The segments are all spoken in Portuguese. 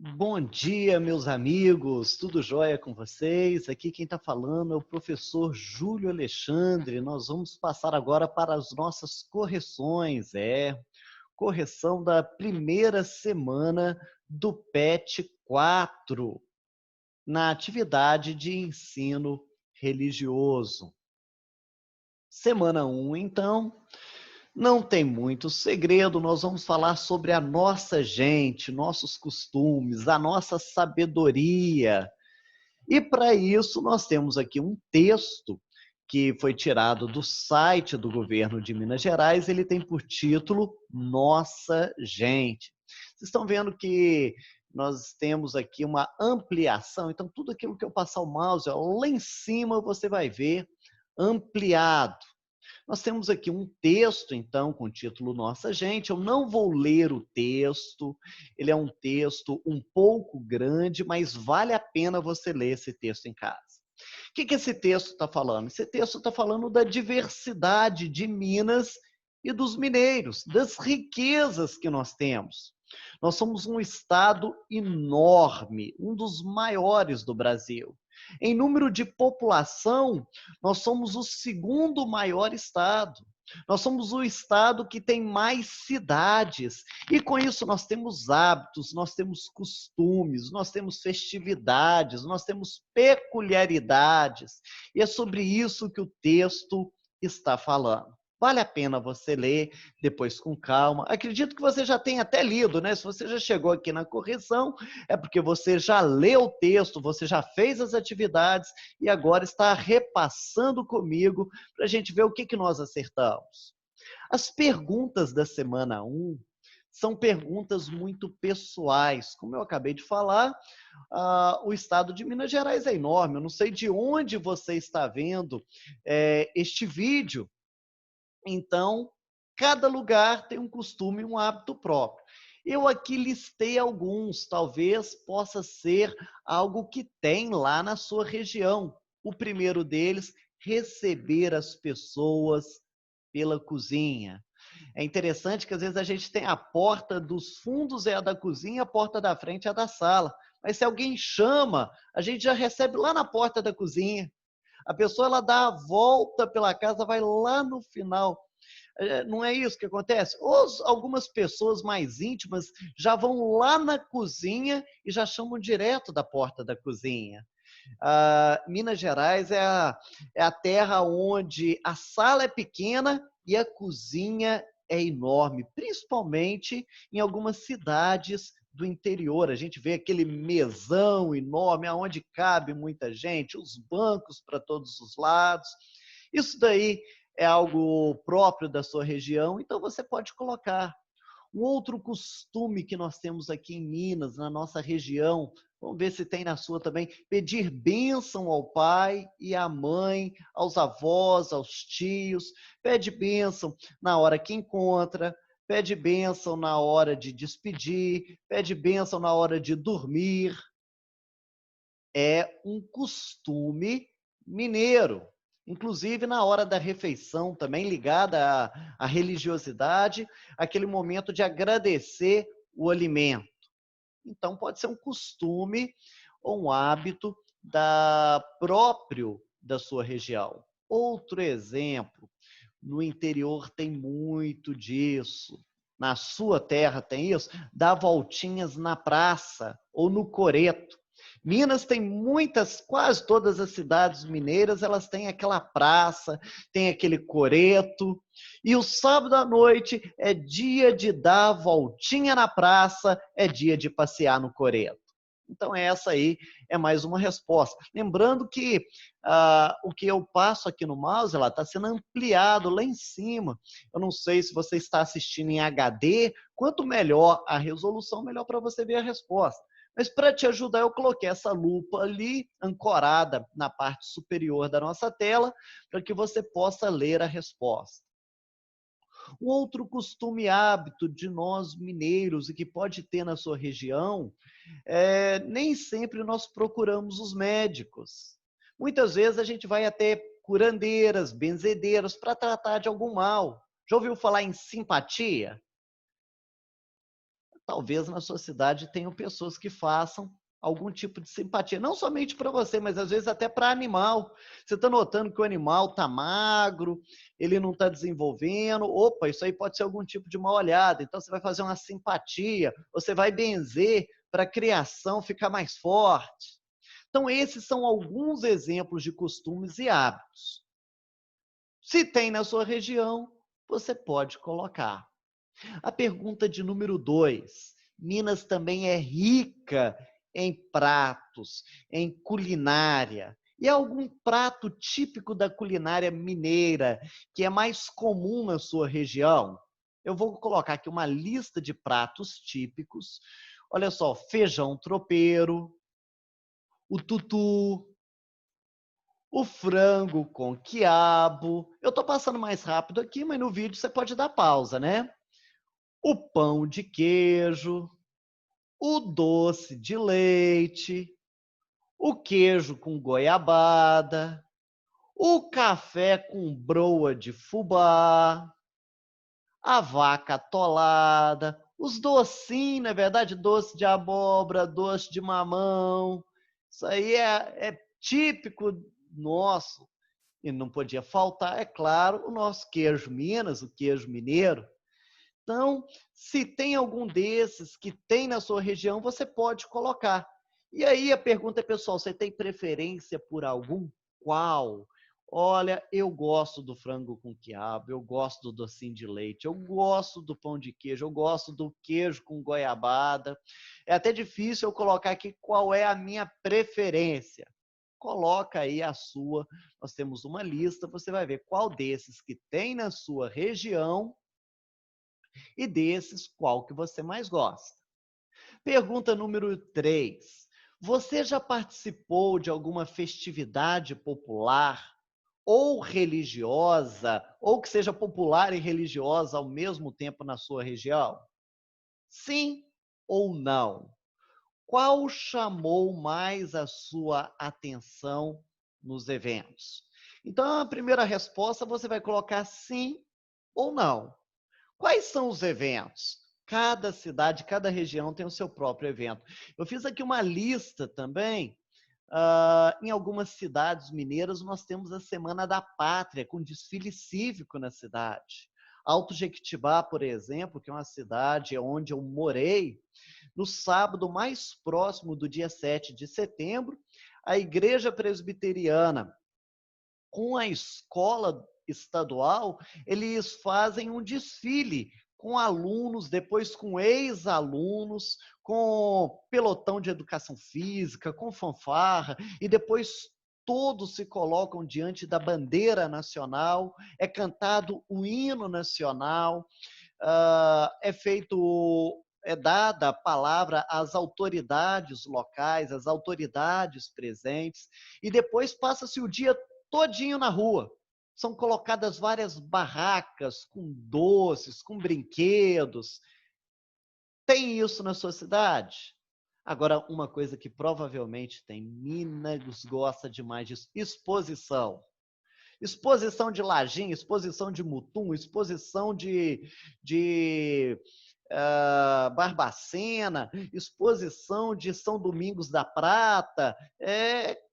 Bom dia, meus amigos, tudo jóia com vocês? Aqui quem está falando é o professor Júlio Alexandre. Nós vamos passar agora para as nossas correções, correção da primeira semana do PET 4, na atividade de ensino religioso. Semana 1, então. Não tem muito segredo, nós vamos falar sobre a nossa gente, nossos costumes, a nossa sabedoria. E para isso nós temos aqui um texto que foi tirado do site do governo de Minas Gerais, ele tem por título Nossa Gente. Vocês estão vendo que nós temos aqui uma ampliação, então tudo aquilo que eu passar o mouse, lá em cima você vai ver ampliado. Nós temos aqui um texto, então, com o título Nossa Gente. Eu não vou ler o texto, ele é um texto um pouco grande, mas vale a pena você ler esse texto em casa. O que esse texto está falando? Esse texto está falando da diversidade de Minas e dos mineiros, das riquezas que nós temos. Nós somos um estado enorme, um dos maiores do Brasil. Em número de população, nós somos o segundo maior estado. Nós somos o estado que tem mais cidades. E com isso nós temos hábitos, nós temos costumes, nós temos festividades, nós temos peculiaridades. E é sobre isso que o texto está falando. Vale a pena você ler depois com calma. Acredito que você já tenha até lido, né? Se você já chegou aqui na correção, é porque você já leu o texto, você já fez as atividades e agora está repassando comigo para a gente ver o que nós acertamos. As perguntas da semana 1 são perguntas muito pessoais. Como eu acabei de falar, o estado de Minas Gerais é enorme. Eu não sei de onde você está vendo este vídeo. Então, cada lugar tem um costume e um hábito próprio. Eu aqui listei alguns, talvez possa ser algo que tem lá na sua região. O primeiro deles, receber as pessoas pela cozinha. É interessante que às vezes a gente tem a porta dos fundos é a da cozinha, a porta da frente é a da sala. Mas se alguém chama, a gente já recebe lá na porta da cozinha. A pessoa ela dá a volta pela casa, vai lá no final. Não é isso que acontece? Ou algumas pessoas mais íntimas já vão lá na cozinha e já chamam direto da porta da cozinha. Minas Gerais é a terra onde a sala é pequena e a cozinha é enorme, principalmente em algumas cidades do interior. A gente vê aquele mesão enorme, aonde cabe muita gente, os bancos para todos os lados. Isso daí é algo próprio da sua região, então você pode colocar. Um outro costume que nós temos aqui em Minas, na nossa região, vamos ver se tem na sua também, pedir bênção ao pai e à mãe, aos avós, aos tios, pede bênção na hora que encontra, pede bênção na hora de despedir, pede bênção na hora de dormir. É um costume mineiro. Inclusive na hora da refeição, também ligada à religiosidade, aquele momento de agradecer o alimento. Então, pode ser um costume ou um hábito próprio da sua região. Outro exemplo, no interior tem muito disso. Na sua terra tem isso? Dar voltinhas na praça ou no coreto. Minas tem muitas, quase todas as cidades mineiras, elas têm aquela praça, tem aquele coreto, e o sábado à noite é dia de dar voltinha na praça, é dia de passear no coreto. Então, essa aí é mais uma resposta. Lembrando que o que eu passo aqui no mouse está sendo ampliado lá em cima. Eu não sei se você está assistindo em HD, quanto melhor a resolução, melhor para você ver a resposta. Mas para te ajudar, eu coloquei essa lupa ali, ancorada na parte superior da nossa tela, para que você possa ler a resposta. Um outro costume hábito de nós mineiros e que pode ter na sua região, nem sempre nós procuramos os médicos. Muitas vezes a gente vai até curandeiras, benzedeiras para tratar de algum mal. Já ouviu falar em simpatia? talvez na sua cidade tenham pessoas que façam algum tipo de simpatia, não somente para você, mas às vezes até para animal. Você está notando que o animal está magro, ele não está desenvolvendo, opa, isso aí pode ser algum tipo de mal olhada, então você vai fazer uma simpatia, você vai benzer para a criação ficar mais forte. Então esses são alguns exemplos de costumes e hábitos. Se tem na sua região, você pode colocar. A pergunta de número 2. Minas também é rica em pratos, em culinária. E algum prato típico da culinária mineira que é mais comum na sua região? Eu vou colocar aqui uma lista de pratos típicos. Olha só, feijão tropeiro, o tutu, o frango com quiabo. Eu estou passando mais rápido aqui, mas no vídeo você pode dar pausa, né? O pão de queijo, o doce de leite, o queijo com goiabada, o café com broa de fubá, a vaca atolada, os docinhos, na verdade, doce de abóbora, doce de mamão. Isso aí é típico nosso. E não podia faltar, é claro, o nosso queijo Minas, o queijo mineiro. Então, se tem algum desses que tem na sua região, você pode colocar. E aí a pergunta é, pessoal, você tem preferência por algum? Qual? Olha, eu gosto do frango com quiabo, eu gosto do docinho de leite, eu gosto do pão de queijo, eu gosto do queijo com goiabada. É até difícil eu colocar aqui qual é a minha preferência. Coloca aí a sua. Nós temos uma lista, você vai ver qual desses que tem na sua região e desses, qual que você mais gosta? Pergunta número 3. Você já participou de alguma festividade popular ou religiosa, ou que seja popular e religiosa ao mesmo tempo na sua região? Sim ou não? Qual chamou mais a sua atenção nos eventos? Então, a primeira resposta você vai colocar sim ou não. Quais são os eventos? Cada cidade, cada região tem o seu próprio evento. Eu fiz aqui uma lista também. Em algumas cidades mineiras, nós temos a Semana da Pátria, com desfile cívico na cidade. Alto Jequitibá, por exemplo, que é uma cidade onde eu morei, no sábado mais próximo do dia 7 de setembro, a Igreja Presbiteriana com a escola estadual, eles fazem um desfile com alunos, depois com ex-alunos, com pelotão de educação física, com fanfarra, e depois todos se colocam diante da bandeira nacional, é cantado o hino nacional, é dada a palavra às autoridades locais, às autoridades presentes, e depois passa-se o dia todinho na rua. São colocadas várias barracas com doces, com brinquedos. Tem isso na sua cidade? Agora, uma coisa que provavelmente tem, Minas gosta demais disso, exposição. Exposição de lajinha, exposição de mutum, exposição de Barbacena, exposição de São Domingos da Prata.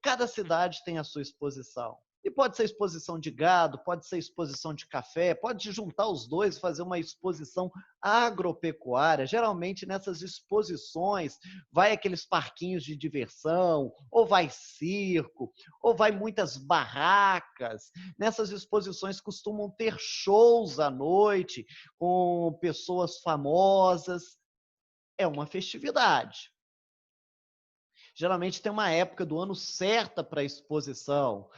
Cada cidade tem a sua exposição. E pode ser exposição de gado, pode ser exposição de café, pode juntar os dois e fazer uma exposição agropecuária. Geralmente nessas exposições vai aqueles parquinhos de diversão, ou vai circo, ou vai muitas barracas. Nessas exposições costumam ter shows à noite com pessoas famosas. É uma festividade. Geralmente tem uma época do ano certa para a exposição.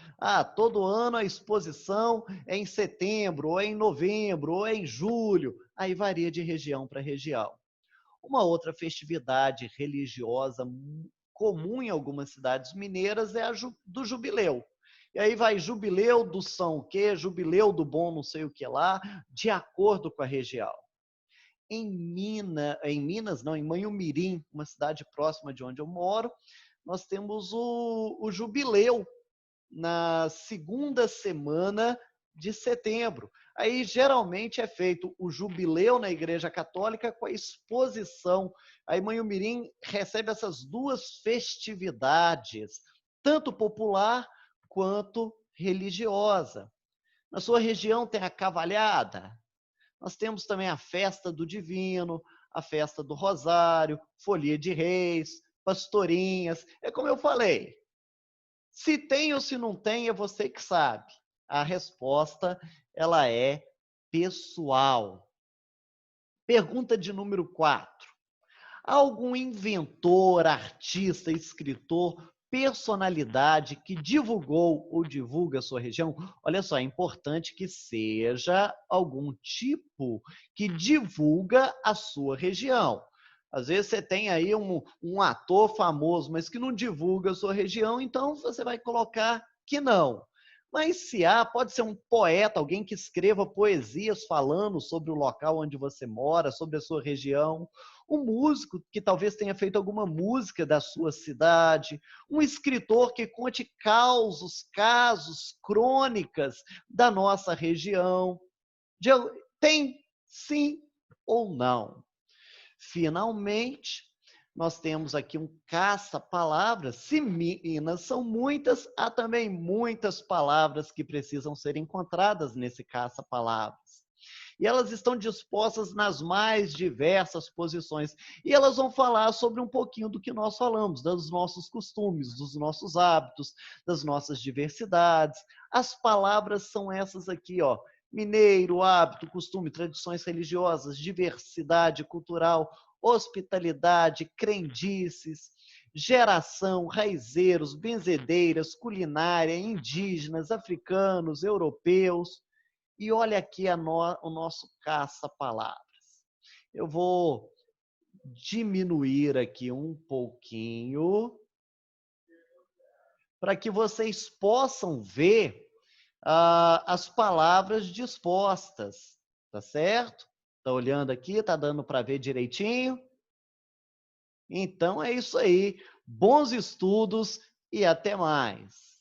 Todo ano a exposição é em setembro, ou é em novembro, ou é em julho. Aí varia de região para região. Uma outra festividade religiosa comum em algumas cidades mineiras é a do jubileu. E aí vai jubileu do São o quê, jubileu do bom não sei o que lá, de acordo com a região. Em Manhumirim, uma cidade próxima de onde eu moro, nós temos o jubileu na segunda semana de setembro. Aí, geralmente, é feito o jubileu na Igreja Católica com a exposição. Aí, Manhumirim recebe essas duas festividades, tanto popular quanto religiosa. Na sua região tem a cavalhada. Nós temos também a festa do Divino, a festa do Rosário, folia de reis, pastorinhas. É como eu falei, se tem ou se não tem, é você que sabe. A resposta, ela é pessoal. Pergunta de número 4. Algum inventor, artista, escritor, personalidade que divulgou ou divulga a sua região? Olha só, é importante que seja algum tipo que divulga a sua região. Às vezes você tem aí um ator famoso, mas que não divulga a sua região, então você vai colocar que não. Mas se há, pode ser um poeta, alguém que escreva poesias falando sobre o local onde você mora, sobre a sua região, um músico que talvez tenha feito alguma música da sua cidade, um escritor que conte causos, casos, crônicas da nossa região. Tem sim ou não? Finalmente, nós temos aqui um caça-palavras. Se Minas são muitas, há também muitas palavras que precisam ser encontradas nesse caça-palavras. E elas estão dispostas nas mais diversas posições. E elas vão falar sobre um pouquinho do que nós falamos, dos nossos costumes, dos nossos hábitos, das nossas diversidades. As palavras são essas aqui, ó. Mineiro, hábito, costume, tradições religiosas, diversidade cultural, hospitalidade, crendices, geração, raizeiros, benzedeiras, culinária, indígenas, africanos, europeus. E olha aqui o nosso caça-palavras. Eu vou diminuir aqui um pouquinho para que vocês possam ver as palavras dispostas, tá certo? Tá olhando aqui, tá dando para ver direitinho? Então é isso aí. Bons estudos e até mais.